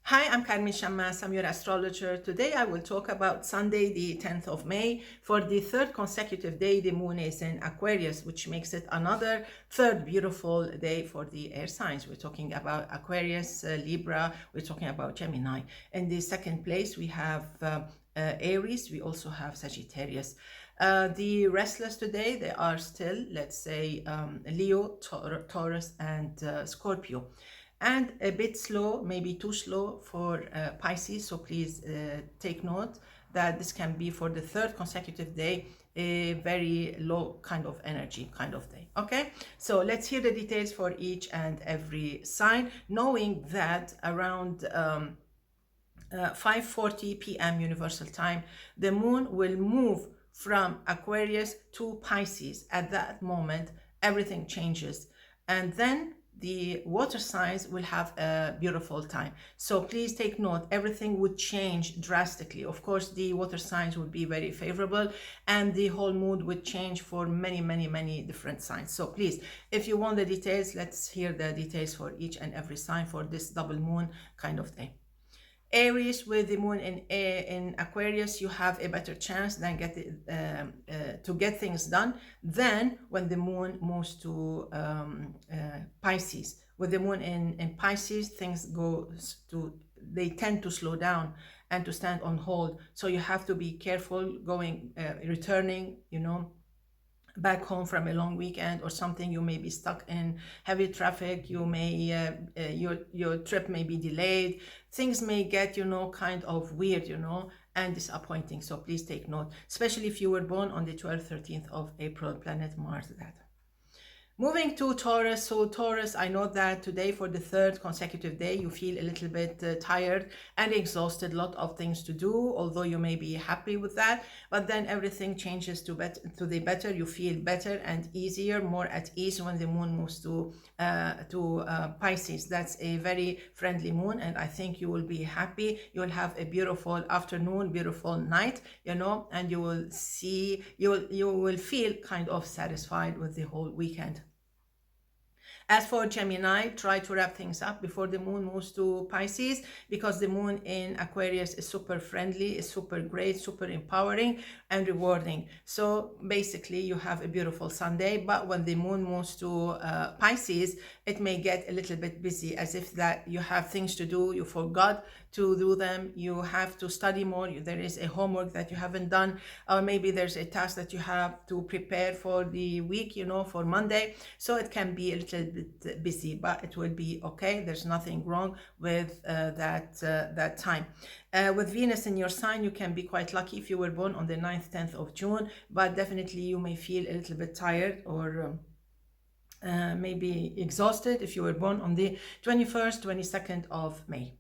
Hi, I'm Carmen Chammas. I'm your astrologer. Today I will talk about Sunday, the 10th of May. For the third consecutive day, the moon is in Aquarius, which makes it another third beautiful day for the air signs. We're talking about Aquarius, Libra, we're talking about Gemini. In the second place, we have Aries, we also have Sagittarius. The restless today, they are still, let's say, Leo, Taurus, and Scorpio, and a bit slow, maybe too slow for Pisces. So please take note that this can be for the third consecutive day a very low kind of energy kind of day. Okay, so let's hear the details for each and every sign, knowing that around 5:40 p.m. Universal Time, the moon will move from Aquarius to Pisces. At that moment, everything changes, and then the water signs will have a beautiful time. So please take note, everything would change drastically. Of course, the water signs would be very favorable, and the whole mood would change for many different signs. So please, if you want the details, let's hear the details for each and every sign for this double moon kind of day. Aries, with the moon in Aquarius, you have a better chance than to get things done than when the moon moves to Pisces. With the moon in Pisces, they tend to slow down and to stand on hold. So you have to be careful returning, back home from a long weekend or something. You may be stuck in heavy traffic. You may your trip may be delayed. Things may get kind of weird, and disappointing. So please take note, especially if you were born on the 12th, 13th of April, planet Mars. Moving to Taurus. So Taurus, I know that today for the third consecutive day, you feel a little bit tired and exhausted, lot of things to do, although you may be happy with that, but then everything changes to the better. You feel better and easier, more at ease when the moon moves to Pisces. That's a very friendly moon, and I think you will be happy. You will have a beautiful afternoon, beautiful night, and you will feel kind of satisfied with the whole weekend. As for Gemini, try to wrap things up before the moon moves to Pisces, because the moon in Aquarius is super friendly, is super great, super empowering and rewarding. So basically you have a beautiful Sunday, but when the moon moves to Pisces, it may get a little bit busy, as if that you have things to do, you forgot to do them, you have to study more, there is a homework that you haven't done, or maybe there's a task that you have to prepare for the week, for Monday. So it can be a little bit busy, but it will be okay. There's nothing wrong with that time. With Venus in your sign, you can be quite lucky if you were born on the 9th, 10th of June, but definitely you may feel a little bit tired or maybe exhausted if you were born on the 21st, 22nd of May.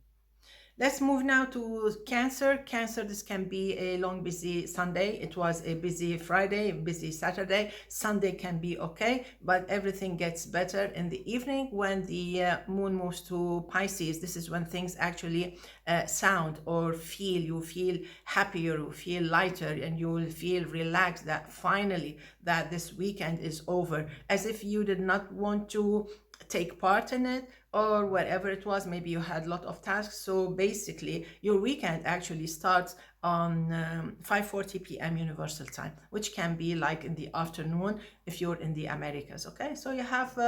Let's move now to Cancer. Cancer, this can be a long, busy Sunday. It was a busy Friday, a busy Saturday. Sunday can be okay, but everything gets better in the evening when the moon moves to Pisces. This is when things actually sound or feel. You feel happier, you feel lighter, and you will feel relaxed that finally that this weekend is over, as if you did not want to take part in it or whatever it was. Maybe you had a lot of tasks. So basically your weekend actually starts on 5:40 p.m. Universal Time, which can be like in the afternoon if you're in the Americas. Okay, so you have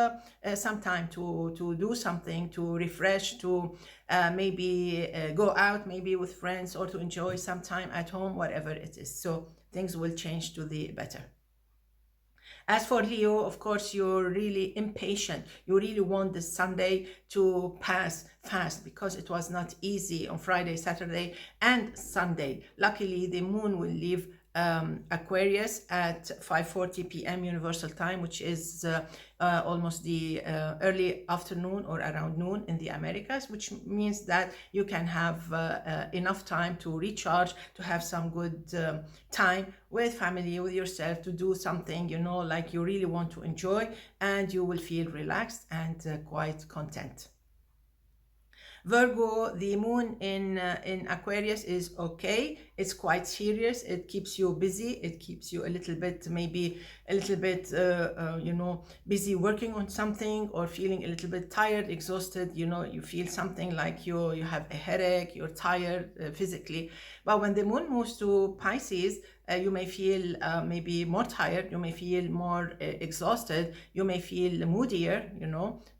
some time to do something, to refresh, to maybe go out, maybe with friends, or to enjoy some time at home, whatever it is. So things will change to the better. As for Leo, of course, you're really impatient. You really want this Sunday to pass fast, because it was not easy on Friday, Saturday, and Sunday. Luckily, the moon will leave Aquarius at 5:40 p.m. Universal Time, which is almost the early afternoon or around noon in the Americas, which means that you can have enough time to recharge, to have some good time with family, with yourself, to do something, like you really want to enjoy, and you will feel relaxed and quite content. Virgo, the moon in Aquarius is okay. It's quite serious. It keeps you busy. It keeps you a little bit, maybe a little bit, busy working on something, or feeling a little bit tired, exhausted. You feel something like you have a headache. You're tired physically. But when the moon moves to Pisces, you may feel maybe more tired, you may feel more exhausted, you may feel moodier,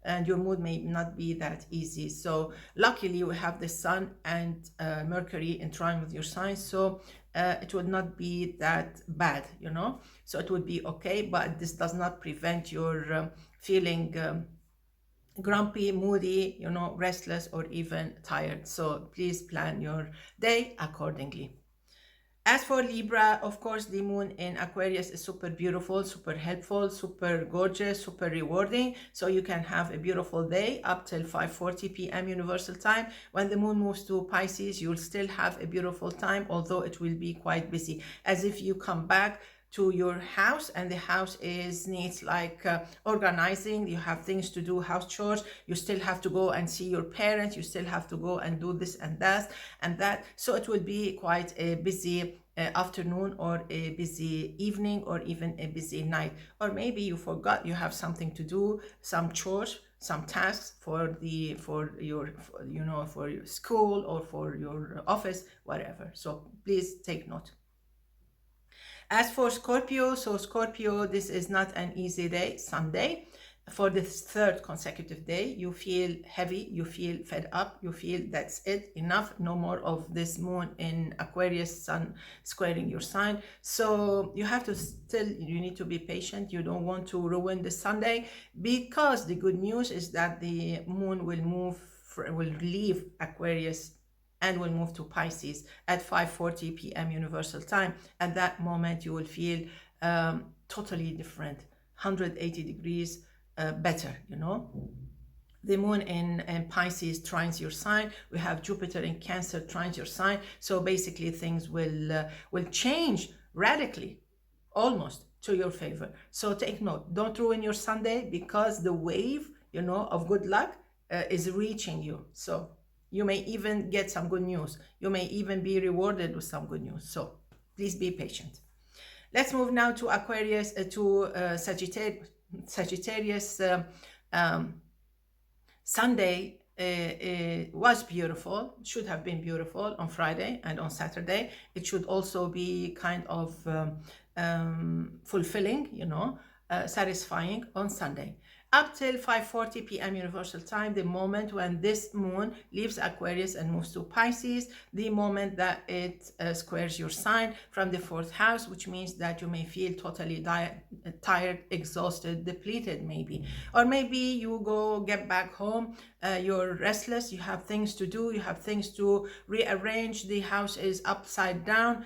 and your mood may not be that easy. So luckily you have the sun and Mercury in trine with your sign, so it would not be that bad, so it would be okay. But this does not prevent your feeling grumpy, moody, restless, or even tired. So please plan your day accordingly. As for Libra, of course, the moon in Aquarius is super beautiful, super helpful, super gorgeous, super rewarding. So you can have a beautiful day up till 5:40 p.m. Universal Time. When the moon moves to Pisces, you'll still have a beautiful time, although it will be quite busy, as if you come back to your house and the house needs like organizing. You have things to do, house chores. You still have to go and see your parents. You still have to go and do this and that. So it will be quite a busy afternoon, or a busy evening, or even a busy night. Or maybe you forgot you have something to do, some chores, some tasks for your school or for your office, whatever. So please take note. As for Scorpio, this is not an easy day, Sunday. For the third consecutive day, you feel heavy, you feel fed up, you feel that's it, enough, no more of this moon in Aquarius, sun squaring your sign. So you have to you need to be patient. You don't want to ruin the Sunday, because the good news is that the moon will leave Aquarius and will move to Pisces at 5:40 p.m. Universal Time. At that moment, you will feel totally different, 180 degrees better, The moon in Pisces trines your sign. We have Jupiter in Cancer trines your sign. So basically things will change radically, almost to your favor. So take note, don't ruin your Sunday, because the wave, of good luck is reaching you. So you may even get some good news. You may even be rewarded with some good news. So please be patient. Let's move now to Aquarius, to Sagittarius. Sunday was beautiful, should have been beautiful on Friday and on Saturday. It should also be kind of fulfilling, satisfying on Sunday. Up till 5:40 p.m. Universal Time, the moment when this moon leaves Aquarius and moves to Pisces, the moment that it squares your sign from the fourth house, which means that you may feel totally tired, exhausted, depleted maybe. Or maybe you get back home, you're restless, you have things to do, you have things to rearrange, the house is upside down,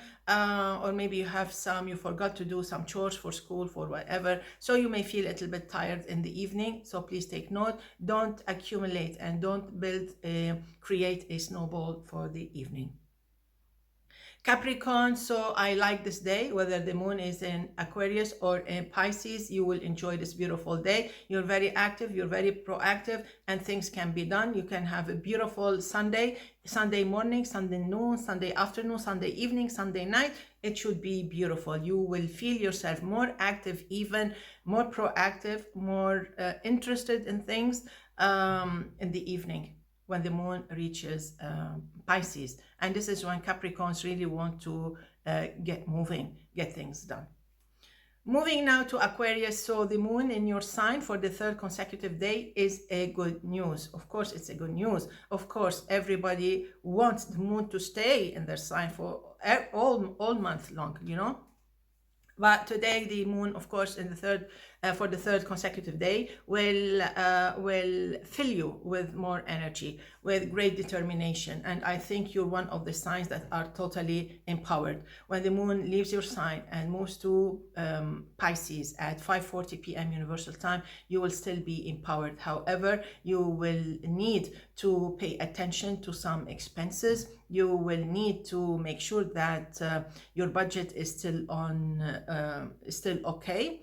or maybe you forgot to do some chores for school, for whatever. So you may feel a little bit tired in the evening. So please take note, don't accumulate and don't create a snowball for the evening. Capricorn, so I like this day, whether the moon is in Aquarius or in Pisces, you will enjoy this beautiful day. You're very active, you're very proactive, and things can be done. You can have a beautiful Sunday morning, Sunday noon, Sunday afternoon, Sunday evening, Sunday night. It should be beautiful. You will feel yourself more active, even more proactive, more interested in things in the evening, when the moon reaches Pisces. And this is when Capricorns really want to get moving, get things done. Moving now to Aquarius, so the moon in your sign for the third consecutive day is a good news. Of course, it's a good news. Of course, everybody wants the moon to stay in their sign for all month long, But today, the moon, of course, in the third consecutive day, will fill you with more energy, with great determination. And I think you're one of the signs that are totally empowered. When the moon leaves your sign and moves to Pisces at 5:40 p.m. Universal Time, you will still be empowered. However, you will need to pay attention to some expenses. You will need to make sure that your budget is still okay,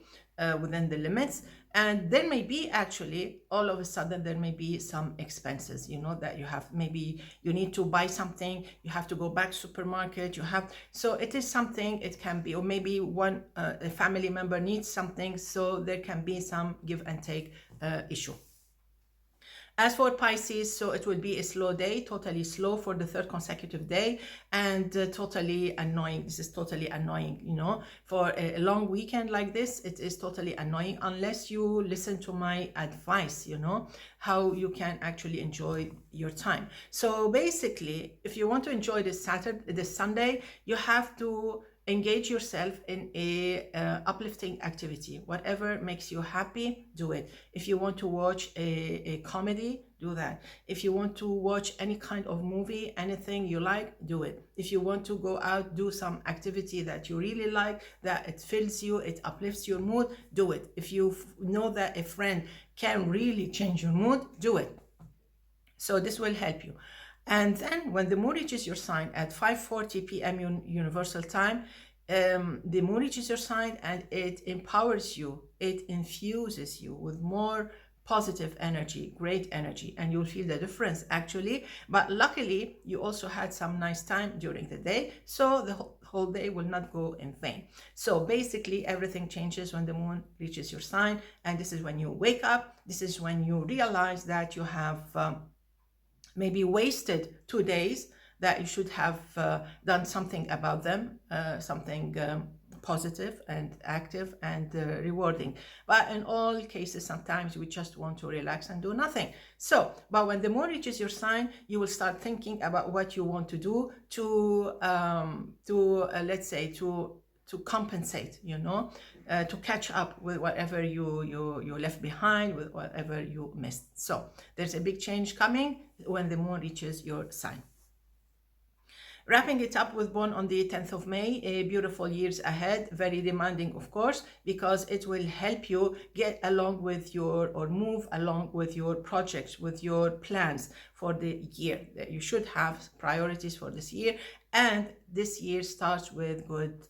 within the limits. And there may be actually, all of a sudden, there may be some expenses, you know, that you have. Maybe you need to buy something, you have to go back to supermarket, you have, so it is something, it can be, or maybe one a family member needs something, so there can be some give and take issue. As for Pisces, so it will be a slow day, totally slow for the third consecutive day, and totally annoying. This is totally annoying, you know, for a long weekend like this, it is totally annoying unless you listen to my advice, you know, how you can actually enjoy your time. So basically, if you want to enjoy this Sunday, you have to engage yourself in a uplifting activity. Whatever makes you happy, do it. If you want to watch a comedy, do that. If you want to watch any kind of movie, anything you like, do it. If you want to go out, do some activity that you really like, that it fills you, it uplifts your mood, do it. If you know that a friend can really change your mood, do it. So this will help you. And then when the moon reaches your sign at 5:40 p.m. Universal Time, the moon reaches your sign and it empowers you, it infuses you with more positive energy, great energy, and you'll feel the difference actually. But luckily, you also had some nice time during the day, so the whole day will not go in vain. So basically, everything changes when the moon reaches your sign, and this is when you wake up. This is when you realize that you have maybe wasted 2 days, that you should have done something about them, something positive and active and rewarding. But in all cases, sometimes we just want to relax and do nothing. So, but when the moon reaches your sign, you will start thinking about what you want to do to let's say, to compensate, you know, to catch up with whatever you left behind, with whatever you missed. So there's a big change coming when the moon reaches your sign. Wrapping it up with BornOn the 10th of May, a beautiful years ahead, very demanding, of course, because it will help you get along with your, or move along with your projects, with your plans for the year. You should have priorities for this year, and this year starts with good,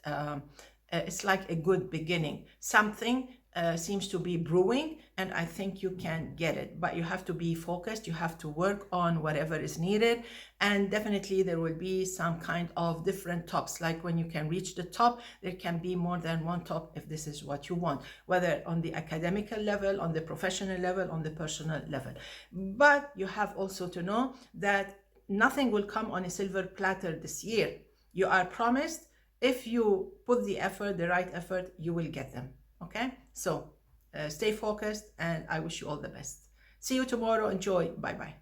it's like a good beginning. Something seems to be brewing, and I think you can get it, but you have to be focused, you have to work on whatever is needed, and definitely there will be some kind of different tops. Like when you can reach the top, there can be more than one top if this is what you want, whether on the academical level, on the professional level, on the personal level. But you have also to know that nothing will come on a silver platter this year. You are promised, if you put the effort, the right effort, you will get them. Okay, so stay focused, and I wish you all the best. See you tomorrow. Enjoy. Bye bye.